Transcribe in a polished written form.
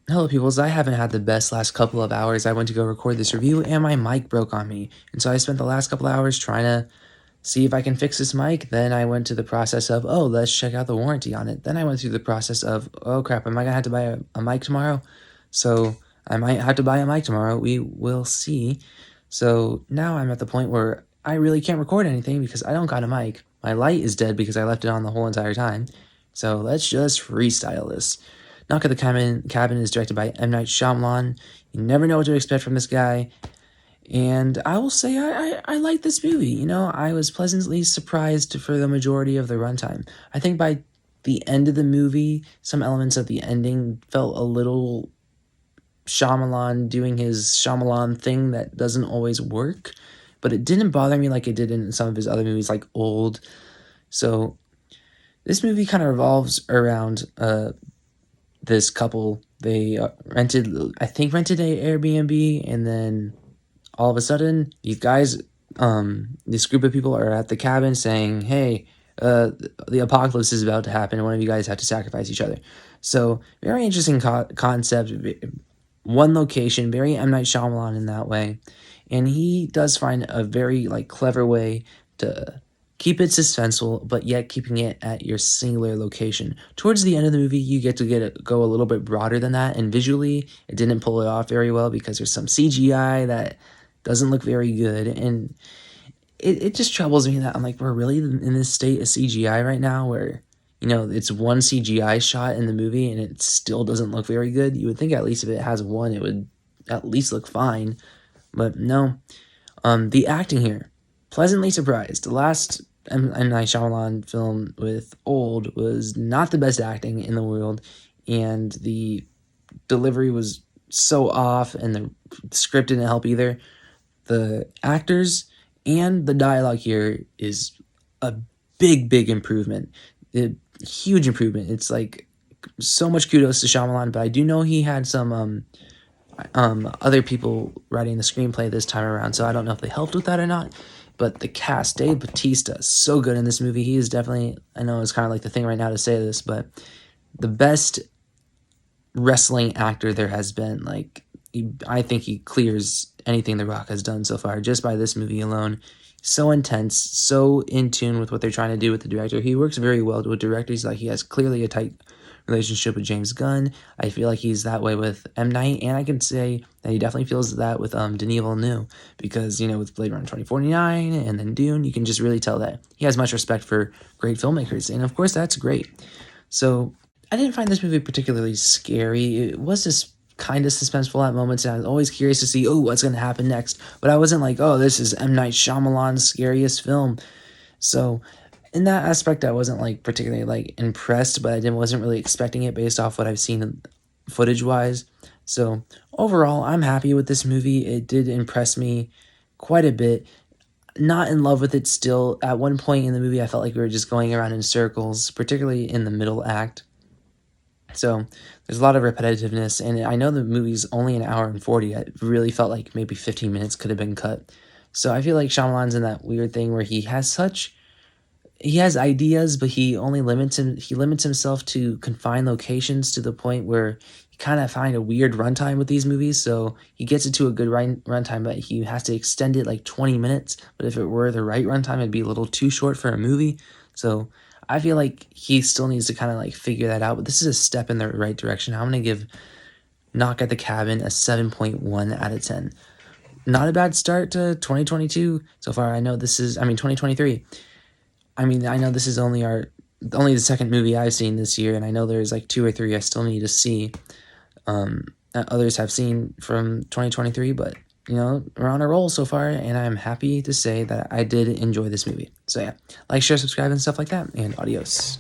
Hello peoples, I haven't had the best last couple of hours. I went to go record this review and my mic broke on me. And so I spent the last couple of hours trying to see if I can fix this mic. Then I went to the process of, oh, let's check out the warranty on it. Then I went through the process of, oh crap, am I gonna have to buy a mic tomorrow? So I might have to buy a mic tomorrow. We will see. So now I'm at the point where I really can't record anything because I don't got a mic. My light is dead because I left it on the whole entire time. So let's just freestyle this. Knock at the Cabin is directed by M. Night Shyamalan. You never know what to expect from this guy. And I will say I like this movie. You know, I was pleasantly surprised for the majority of the runtime. I think by the end of the movie, some elements of the ending felt a little Shyamalan doing his Shyamalan thing that doesn't always work. But it didn't bother me like it did in some of his other movies, like Old. So this movie kind of revolves around this couple. They rented an Airbnb, and then all of a sudden these guys, this group of people are at the cabin saying, hey, the apocalypse is about to happen, one of you guys have to sacrifice each other. So very interesting concept, one location, very M. Night Shyamalan in that way. And he does find a very clever way to keep it suspenseful, but yet keeping it at your singular location. Towards the end of the movie, you get to go a little bit broader than that, and visually, it didn't pull it off very well because there's some CGI that doesn't look very good, and it just troubles me that I'm like, we're really in this state of CGI right now where, you know, it's one CGI shot in the movie and it still doesn't look very good. You would think at least if it has one, it would at least look fine, but no. The acting here, pleasantly surprised. The last M. Night Shyamalan film with Old was not the best acting in the world, and the delivery was so off, and the script didn't help either. The actors and the dialogue here is a big improvement. Huge improvement. It's like so much kudos to Shyamalan, but I do know he had some other people writing the screenplay this time around, so I don't know if they helped with that or not. But the cast, Dave Bautista is so good in this movie. He is definitely, I know it's kind of like the thing right now to say this, but the best wrestling actor there has been. I think he clears anything The Rock has done so far just by this movie alone. So intense, so in tune with what they're trying to do with the director. He works very well with directors. He has clearly a tight relationship with James Gunn. I feel like he's that way with M. Night, and I can say that he definitely feels that with Denis Villeneuve, because, you know, with Blade Runner 2049 and then Dune, you can just really tell that he has much respect for great filmmakers, and of course that's great. So I didn't find this movie particularly scary. It was just kind of suspenseful at moments, and I was always curious to see, oh, what's going to happen next, but I wasn't like, oh, this is M. Night Shyamalan's scariest film. So in that aspect, I wasn't particularly impressed, but I wasn't really expecting it based off what I've seen footage-wise. So overall, I'm happy with this movie. It did impress me quite a bit. Not in love with it still. At one point in the movie, I felt like we were just going around in circles, particularly in the middle act. So there's a lot of repetitiveness, and I know the movie's only an hour and 40. I really felt like maybe 15 minutes could have been cut. So I feel like Shyamalan's in that weird thing where he has ideas, but he limits himself to confined locations to the point where you kind of find a weird runtime with these movies. So he gets it to a good runtime, but he has to extend it like 20 minutes. But if it were the right runtime, it'd be a little too short for a movie. So I feel like he still needs to kind of figure that out. But this is a step in the right direction. I'm going to give Knock at the Cabin a 7.1 out of 10. Not a bad start to 2022 so far. 2023. I know this is only the second movie I've seen this year, and I know there's 2 or 3 I still need to see. Others have seen from 2023, but, you know, we're on a roll so far, and I'm happy to say that I did enjoy this movie. So yeah, like, share, subscribe, and stuff like that, and adios.